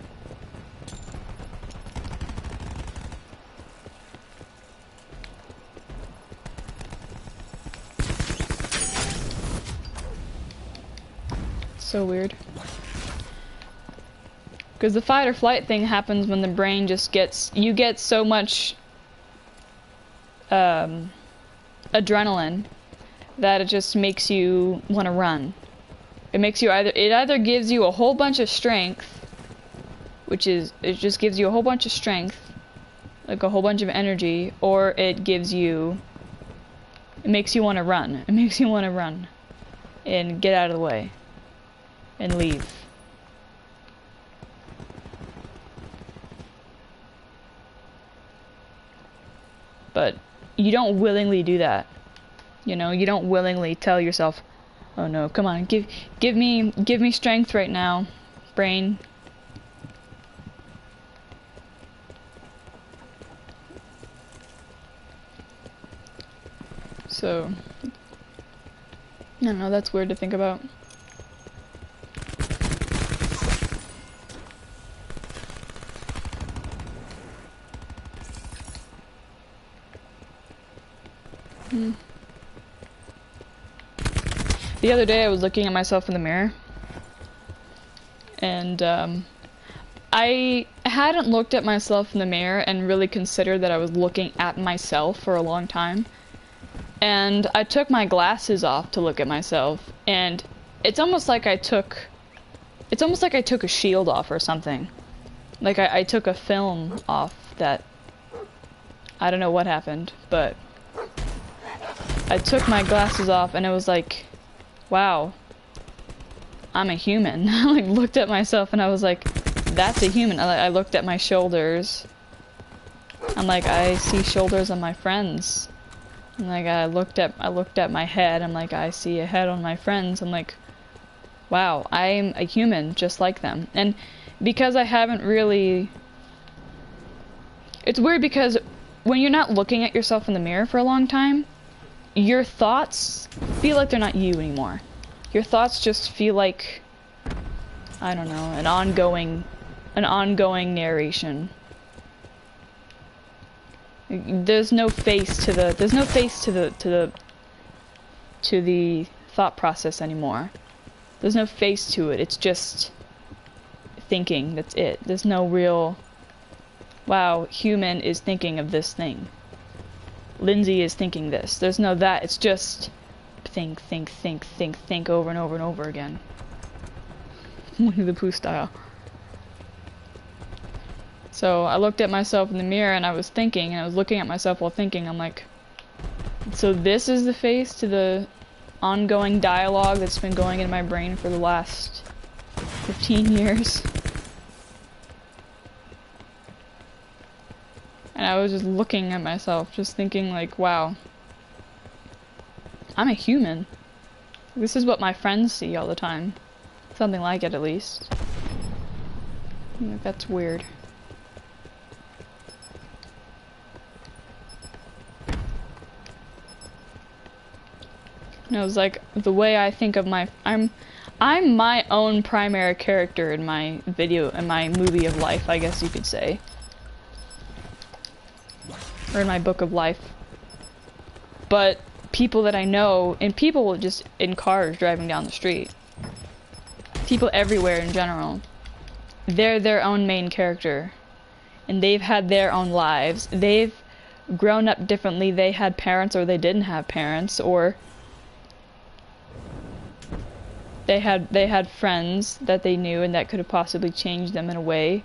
So weird. Because the fight or flight thing happens when the brain just gets, you get so much adrenaline that it just makes you want to run. It makes you it either gives you a whole bunch of strength, which is, it just gives you a whole bunch of strength, like a whole bunch of energy, or it makes you want to run. It makes you want to run and get out of the way and leave. But you don't willingly do that. You know, you don't willingly tell yourself, "Oh no, come on, give me strength right now, brain." So, I don't know, that's weird to think about. The other day I was looking at myself in the mirror, and I hadn't looked at myself in the mirror and really considered that I was looking at myself for a long time. And I took my glasses off to look at myself, and it's almost like I took a shield off or something. Like I took a film off that, I don't know what happened, but I took my glasses off and it was like, wow, I'm a human. I like looked at myself and I was like, that's a human. I looked at my shoulders. I'm like, I see shoulders on my friends. And like I looked at my head. I'm like, I see a head on my friends. I'm like, wow, I'm a human just like them. And because I haven't really, it's weird because when you're not looking at yourself in the mirror for a long time, your thoughts feel like they're not you anymore. Your thoughts just feel like, I don't know, an ongoing narration. There's no face to the thought process anymore. There's no face to it. It's just thinking. That's it. There's no real, wow, human is thinking of this thing. Lindsay is thinking this. There's no that. It's just think over and over and over again. Winnie the Pooh style. So I looked at myself in the mirror and I was thinking, and I was looking at myself while thinking. I'm like, so this is the face to the ongoing dialogue that's been going in my brain for the last 15 years. And I was just looking at myself, just thinking like, wow, I'm a human. This is what my friends see all the time. Something like it, at least. Like, that's weird. And it was like, the way I think of I'm my own primary character in my movie of life, I guess you could say. Or in my book of life. But people that I know, and people just in cars driving down the street, people everywhere in general, they're their own main character. And they've had their own lives. They've grown up differently. They had parents or they didn't have parents, or they had friends that they knew and that could have possibly changed them in a way.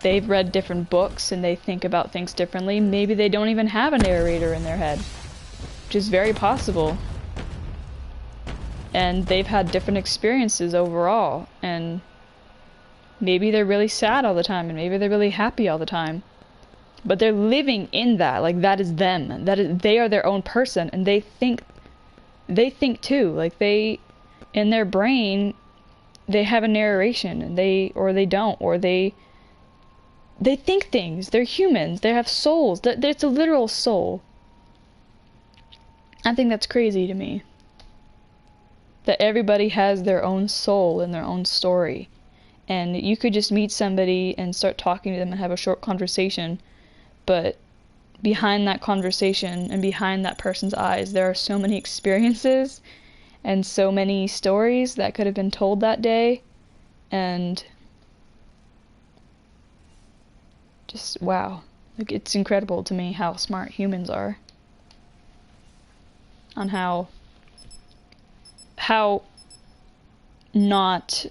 They've read different books and they think about things differently. Maybe they don't even have a narrator in their head, which is very possible. And they've had different experiences overall, and maybe they're really sad all the time and maybe they're really happy all the time. But they're living in that, like that is them. They are their own person, and they think too. Like in their brain, they have a narration, and they don't, or they think things. They're humans. They have souls. It's a literal soul. I think that's crazy to me. That everybody has their own soul and their own story. And you could just meet somebody and start talking to them and have a short conversation. But behind that conversation and behind that person's eyes, there are so many experiences and so many stories that could have been told that day. And just wow. Like, it's incredible to me how smart humans are. On how not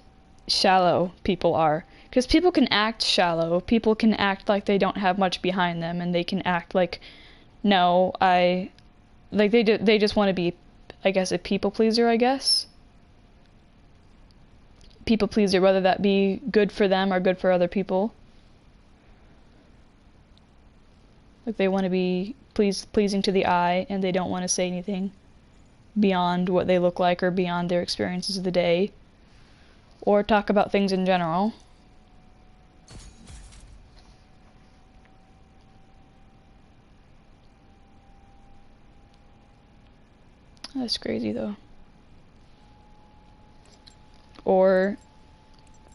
shallow people are. Because people can act shallow. People can act like they don't have much behind them, and they can act like, no, like they just want to be, I guess, a people pleaser, I guess. People pleaser, whether that be good for them or good for other people. Like, they want to be pleasing to the eye, and they don't want to say anything beyond what they look like or beyond their experiences of the day, or talk about things in general. That's crazy, though.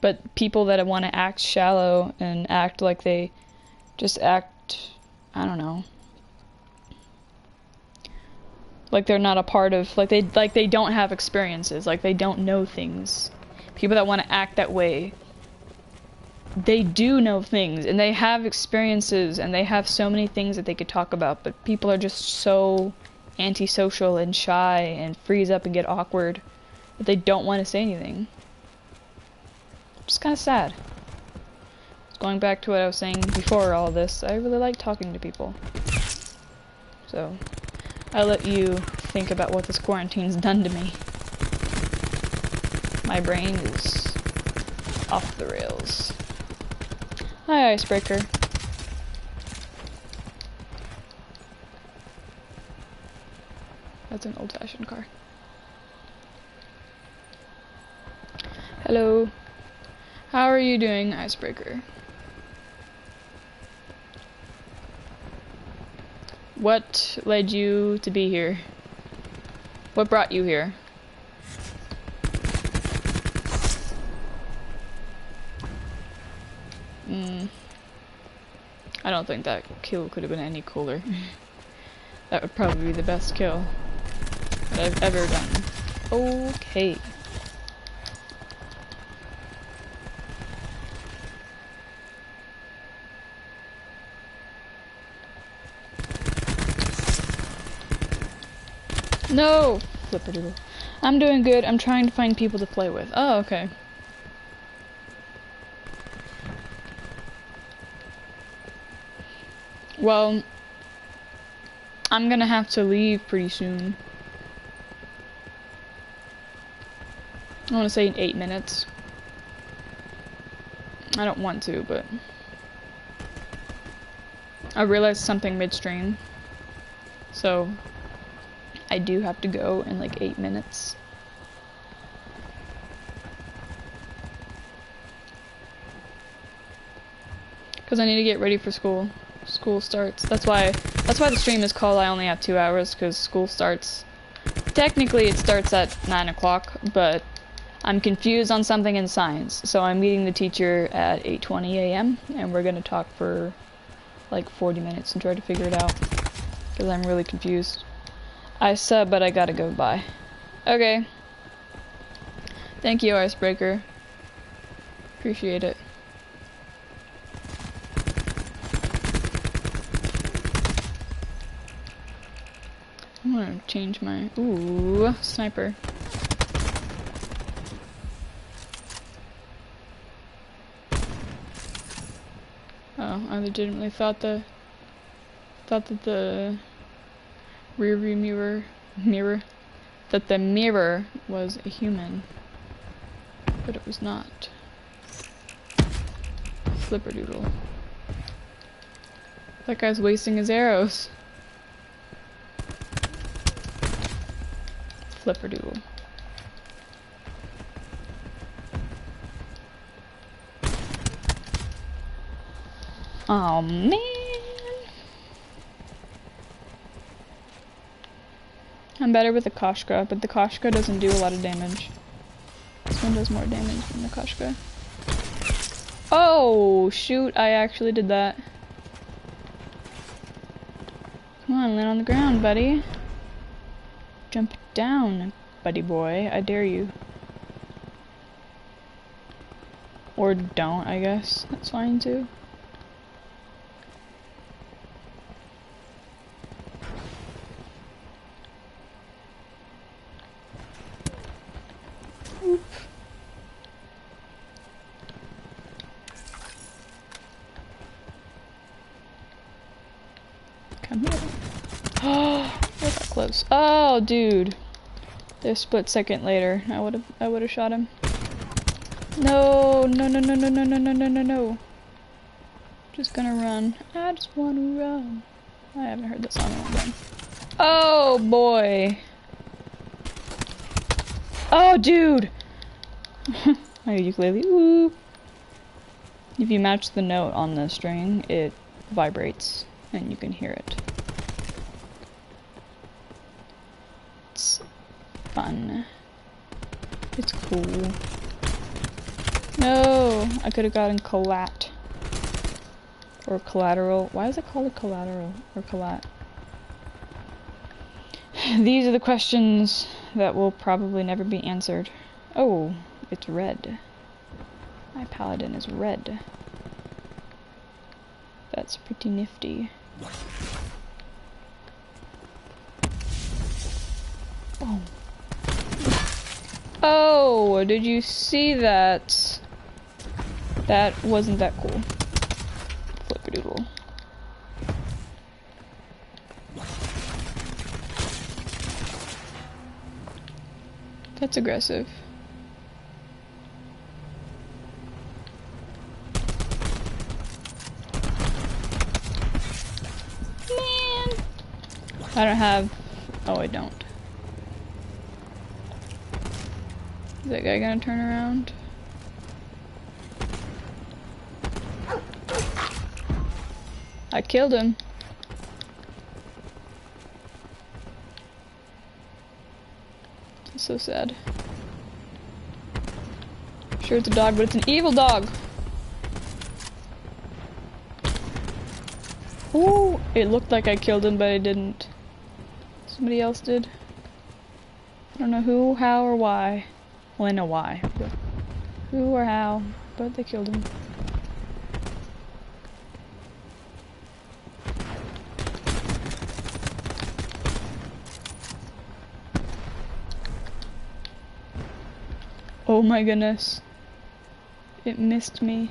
But people that want to act shallow and act like they just act, I don't know, like they're not a part of, like they don't have experiences, like they don't know things. People that want to act that way, they do know things, and they have experiences, and they have so many things that they could talk about, but people are just so antisocial and shy and freeze up and get awkward that they don't want to say anything. It's kind of sad. Going back to what I was saying before all of this, I really like talking to people. So, I let you think about what this quarantine's done to me. My brain is off the rails. Hi, Icebreaker. That's an old-fashioned car. Hello. How are you doing, Icebreaker? What led you to be here? What brought you here? I don't think that kill could have been any cooler. That would probably be the best kill that I've ever done. Okay. No! Flipperdoodle. I'm doing good. I'm trying to find people to play with. Oh, okay. Well, I'm gonna have to leave pretty soon. I want to say in 8 minutes. I don't want to, but I realized something midstream. So I do have to go in like 8 minutes. Because I need to get ready for school. School starts. That's why the stream is called I Only Have 2 Hours, because school starts. Technically it starts at 9 o'clock, but I'm confused on something in science. So I'm meeting the teacher at 8:20 a.m. and we're going to talk for like 40 minutes and try to figure it out. Because I'm really confused. I sub, but I gotta go. Bye. Okay. Thank you, Icebreaker. Appreciate it. I'm gonna change my... Ooh, sniper. Oh, I legitimately thought that the rear view mirror, that the mirror was a human, but it was not. Flipperdoodle. That guy's wasting his arrows. Flipperdoodle. Oh man. I'm better with the Koshka, but the Koshka doesn't do a lot of damage. This one does more damage than the Koshka. Oh shoot, I actually did that. Come on, land on the ground, buddy. Jump down, buddy boy. I dare you. Or don't, I guess. That's fine too. Oop. Come here. Oh, that close. Oh, dude. There's a split second later. I would have shot him. No, no, no, no, no, no, no, no, no, no, no. Just gonna run. I just wanna run. I haven't heard that song in a long time. Oh boy. Oh, dude. My ukulele. Ooh. If you match the note on the string, it vibrates and you can hear it. It's fun. It's cool. No, I could have gotten collat. Or collateral. Why is it called a collateral? Or collat? These are the questions that will probably never be answered. Oh, it's red. My paladin is red. That's pretty nifty. Oh. Oh, did you see that? That wasn't that cool. Flipperdoodle. That's aggressive. Man! I don't have... Oh, I don't. Is that guy gonna turn around? I killed him. It's so sad. Sure, it's a dog, but it's an evil dog. Ooh, it looked like I killed him, but I didn't. Somebody else did. I don't know who, how, or why. Well, I know why. But who or how, but they killed him. Oh my goodness. It missed me.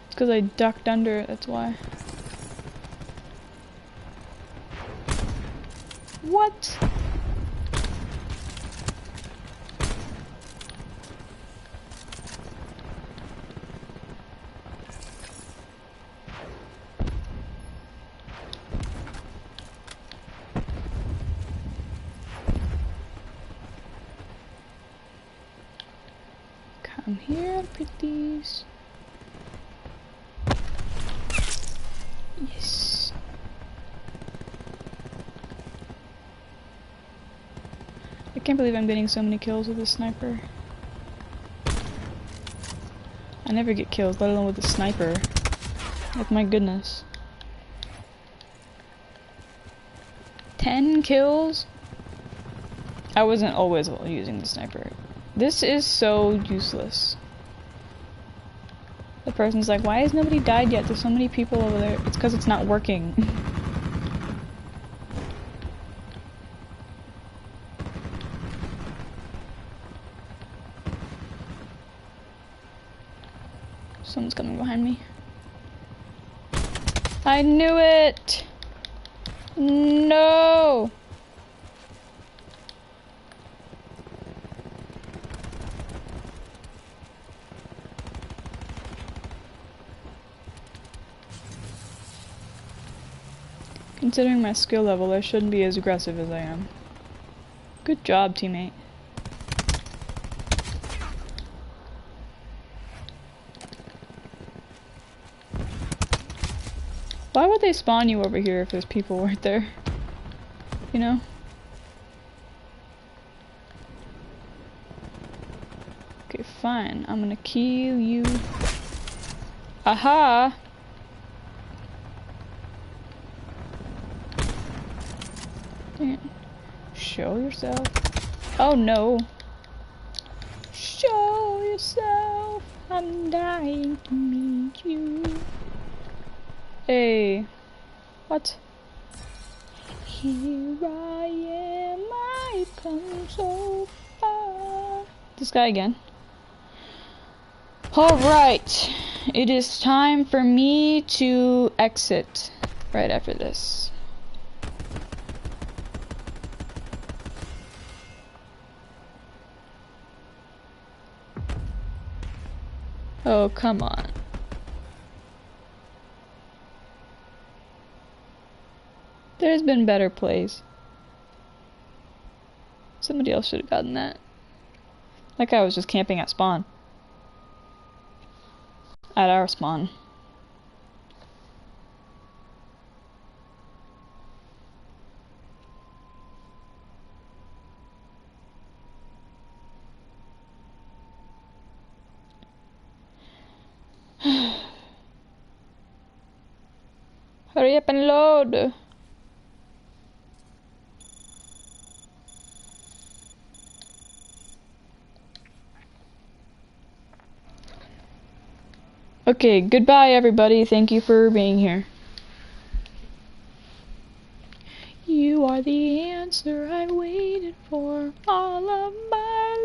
It's because I ducked under it, that's why. What? Come here, pretties. Yes. I can't believe I'm getting so many kills with this sniper. I never get kills, let alone with a sniper. Like, my goodness. 10 kills? I wasn't always using the sniper. This is so useless. The person's like, why has nobody died yet? There's so many people over there. It's because it's not working. Someone's coming behind me. I knew it! No! Considering my skill level, I shouldn't be as aggressive as I am. Good job, teammate. Why would they spawn you over here if there's people right there? You know? Okay, fine. I'm gonna kill you. Aha! Dang it. Show yourself. Oh no. Show yourself. I'm dying to meet you. Hey. What? Here I am, I've come so far. This guy again. Alright, it is time for me to exit right after this. Oh, come on. There's been better plays. Somebody else should have gotten that. That guy was just camping at spawn. At our spawn. Hurry up and load! Okay, goodbye everybody. Thank you for being here. You are the answer I waited for all of my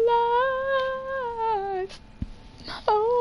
life. Oh.